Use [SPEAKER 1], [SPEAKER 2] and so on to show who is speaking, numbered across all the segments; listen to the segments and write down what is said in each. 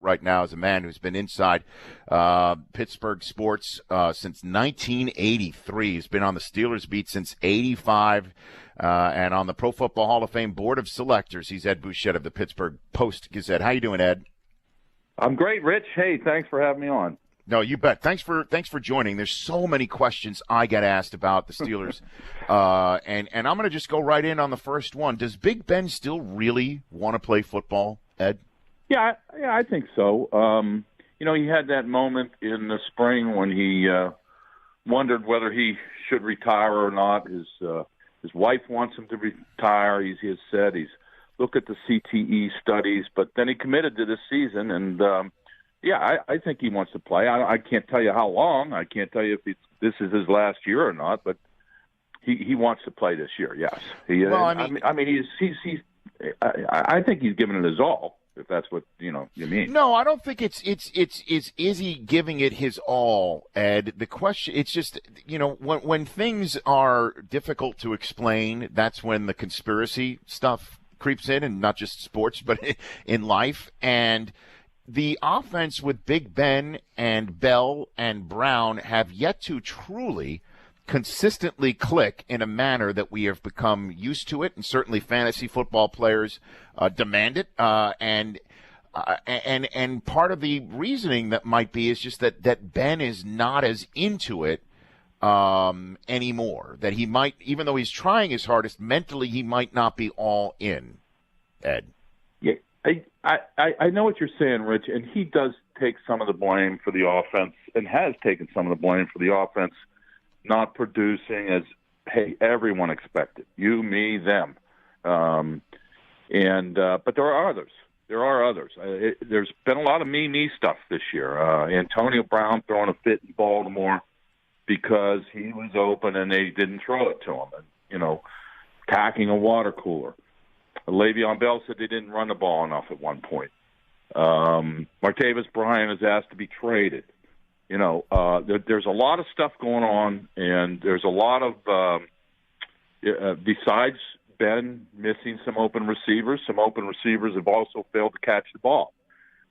[SPEAKER 1] right now as a man who's been inside Pittsburgh sports since 1983. He's been on the Steelers beat since 85. And on the Pro Football Hall of Fame Board of Selectors, he's Ed Bouchette of the Pittsburgh Post-Gazette. How you doing, Ed?
[SPEAKER 2] I'm great, Rich. Hey, thanks for having me on.
[SPEAKER 1] No, you bet. Thanks for joining. There's so many questions I get asked about the Steelers, and I'm going to just go right in on the first one. Does Big Ben still really want to play football, Ed?
[SPEAKER 2] Yeah, I think so. He had that moment in the spring when he wondered whether he should retire or not. His wife wants him to retire. He has said he's looked at the CTE studies, but then he committed to this season, and I think he wants to play. I can't tell you how long. I can't tell you if this is his last year or not, but he wants to play this year. Yes. I think he's given it his all, if that's what you mean.
[SPEAKER 1] No, I don't think it's is he giving it his all, Ed? The question, it's just when things are difficult to explain, that's when the conspiracy stuff creeps in, and not just sports, but in life. And the offense with Big Ben and Bell and Brown have yet to truly consistently click in a manner that we have become used to it, and certainly fantasy football players demand it. And part of the reasoning that might be is just that Ben is not as into it anymore. That he might, even though he's trying his hardest, mentally he might not be all in, Ed.
[SPEAKER 2] Yeah. I know what you're saying, Rich, and he does take some of the blame for the offense and has taken some of the blame for the offense not producing as, everyone expected. You, me, them. But there are others. There's been a lot of me stuff this year. Antonio Brown throwing a fit in Baltimore because he was open and they didn't throw it to him. And, tacking a water cooler. Le'Veon Bell said they didn't run the ball enough at one point. Martavis Bryant is asked to be traded. There's a lot of stuff going on, and there's a lot of besides Ben missing some open receivers have also failed to catch the ball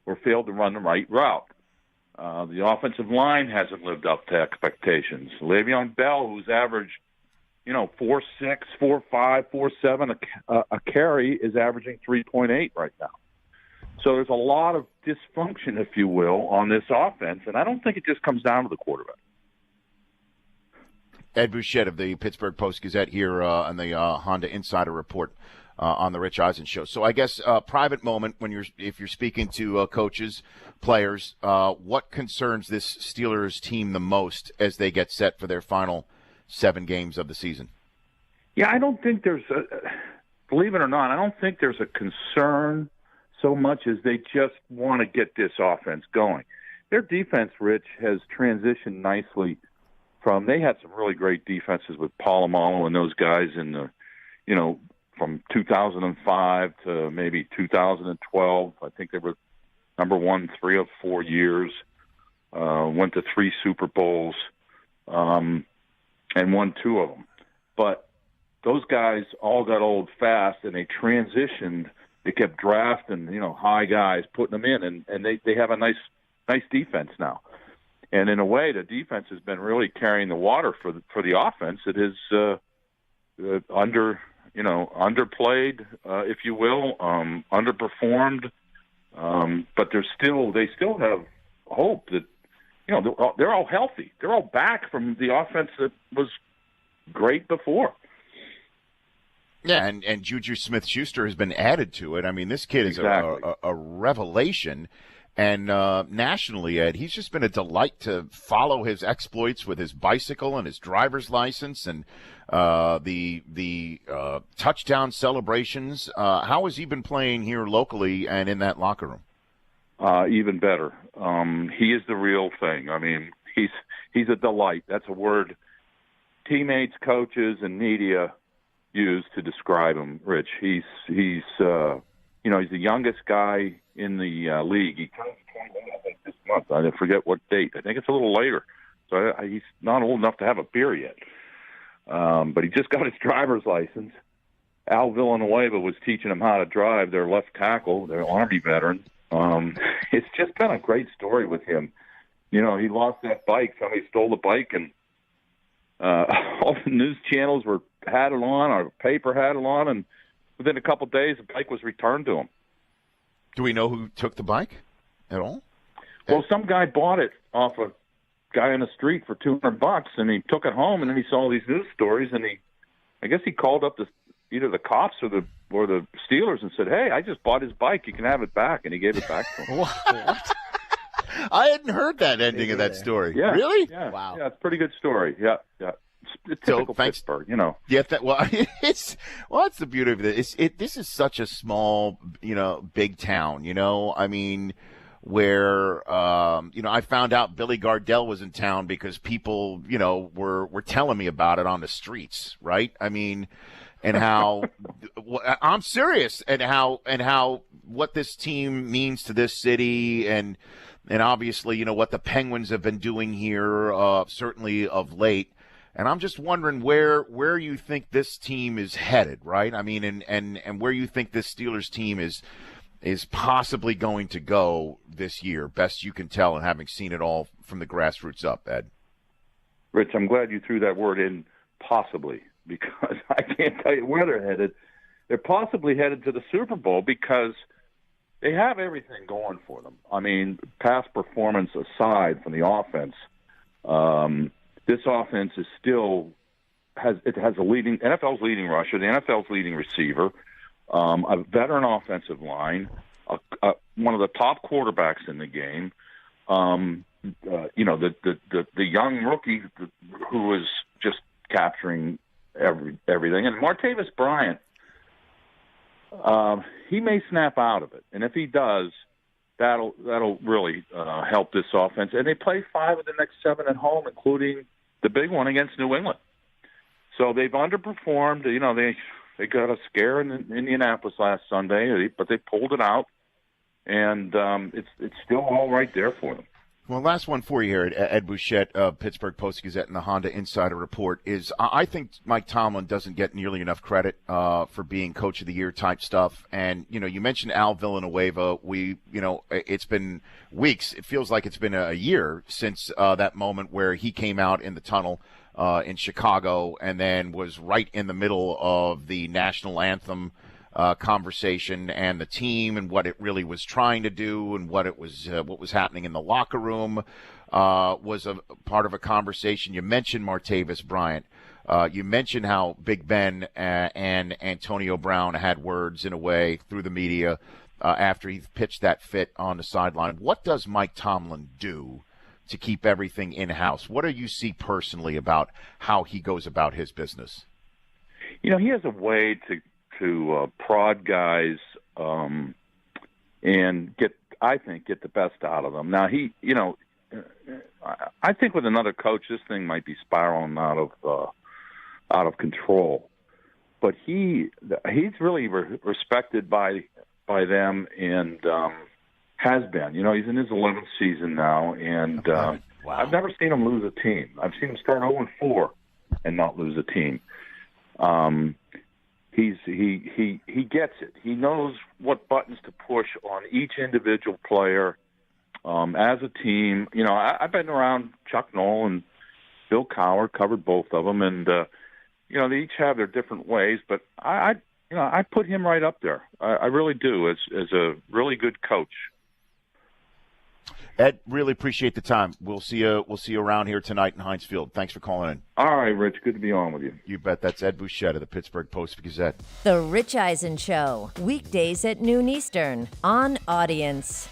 [SPEAKER 2] or failed to run the right route. The offensive line hasn't lived up to expectations. Le'Veon Bell, who's averaged 4.6, 4.5, 4.7 a carry, is averaging 3.8 right now. So there's a lot of dysfunction, if you will, on this offense, and I don't think it just comes down to the quarterback.
[SPEAKER 1] Ed Bouchette of the Pittsburgh Post-Gazette here on the Honda Insider Report on the Rich Eisen Show. So I guess private moment if you're speaking to coaches, players, what concerns this Steelers team the most as they get set for their final 7 games of the season?
[SPEAKER 2] Yeah, I don't think believe it or not, I don't think there's a concern so much as they just want to get this offense going. Their defense, Rich, has transitioned nicely they had some really great defenses with Polamalu and those guys in the, from 2005 to maybe 2012. I think they were number 1 3 of 4 years, went to 3 Super Bowls, and won 2 of them. But those guys all got old fast, and they transitioned. They kept drafting, high guys, putting them in, and they have a nice defense now. And in a way, the defense has been really carrying the water for the offense. It is underplayed, if you will, underperformed. But they still have hope that they're all healthy. They're all back from the offense that was great before.
[SPEAKER 1] Yeah, and Juju Smith-Schuster has been added to it. I mean, this kid is a revelation. And nationally, Ed, he's just been a delight to follow his exploits with his bicycle and his driver's license and the touchdown celebrations. How has he been playing here locally and in that locker room?
[SPEAKER 2] Even better. He is the real thing. I mean, he's a delight. That's a word teammates, coaches, and media use to describe him. Rich, he's the youngest guy in the league. He turns 21, I think, this month. I forget what date. I think it's a little later. So he's not old enough to have a beer yet. But he just got his driver's license. Al Villanueva was teaching him how to drive, their left tackle, their Army veteran. It's just been a great story with him. He lost that bike. Somebody stole the bike, and all the news channels had it on, our paper had it on, and within a couple of days, the bike was returned to him.
[SPEAKER 1] Do we know who took the bike at all?
[SPEAKER 2] Well, some guy bought it off a guy on the street for $200, and he took it home, and then he saw these news stories, and I guess he called up either the cops or the Steelers and said, "Hey, I just bought his bike. You can have it back," and he gave it back to him.
[SPEAKER 1] What? I hadn't heard that ending of that story.
[SPEAKER 2] Yeah.
[SPEAKER 1] Really?
[SPEAKER 2] Yeah.
[SPEAKER 3] Wow.
[SPEAKER 2] Yeah, it's a pretty good story. Yeah. It's typical Pittsburgh,
[SPEAKER 1] Yeah, that's the beauty of it. This is such a small, big town, I mean, where, I found out Billy Gardell was in town because people, were telling me about it on the streets, right? I mean, and how I'm serious, and how what this team means to this city, and obviously, what the Penguins have been doing here, certainly of late. And I'm just wondering where you think this team is headed, right? I mean, and where you think this Steelers team is possibly going to go this year, best you can tell, and having seen it all from the grassroots up, Ed.
[SPEAKER 2] Rich, I'm glad you threw that word in, possibly, because I can't tell you where they're headed. They're possibly headed to the Super Bowl because they have everything going for them. I mean, past performance aside from the offense, this offense is still has a leading NFL's leading rusher, the NFL's leading receiver, a veteran offensive line, one of the top quarterbacks in the game. The young rookie who is just capturing everything, and Martavis Bryant. He may snap out of it, and if he does, that'll really help this offense. And they play 5 of the next 7 at home, including the big one against New England. So they've underperformed. They got a scare in Indianapolis last Sunday, but they pulled it out, and it's still all right there for them.
[SPEAKER 1] Well, last one for you here, Ed Bouchette, Pittsburgh Post-Gazette and the Honda Insider Report, is I think Mike Tomlin doesn't get nearly enough credit for being Coach of the Year type stuff. And, you mentioned Al Villanueva. It's been weeks. It feels like it's been a year since that moment where he came out in the tunnel in Chicago and then was right in the middle of the national anthem conversation and the team and what it really was trying to do and what was happening in the locker room was a part of a conversation. You mentioned Martavis Bryant. You mentioned how Big Ben and Antonio Brown had words in a way through the media after he pitched that fit on the sideline. What does Mike Tomlin do to keep everything in-house? What do you see personally about how he goes about his business?
[SPEAKER 2] He has a way to prod guys and get the best out of them. Now I think with another coach, this thing might be spiraling out of control. But he's really respected by them and has been. He's in his 11th season now, and
[SPEAKER 1] Wow.
[SPEAKER 2] I've never seen him lose a team. I've seen him start 0-4 and not lose a team. He gets it. He knows what buttons to push on each individual player as a team. I've been around Chuck Noll and Bill Cowher, covered both of them, and they each have their different ways. But I put him right up there. I really do as a really good coach.
[SPEAKER 1] Ed, really appreciate the time. We'll see you around here tonight in Heinz Field. Thanks for calling in.
[SPEAKER 2] All right, Rich. Good to be on with you.
[SPEAKER 1] You bet. That's Ed Bouchette of the Pittsburgh Post-Gazette.
[SPEAKER 4] The Rich Eisen Show, weekdays at noon Eastern on Audience.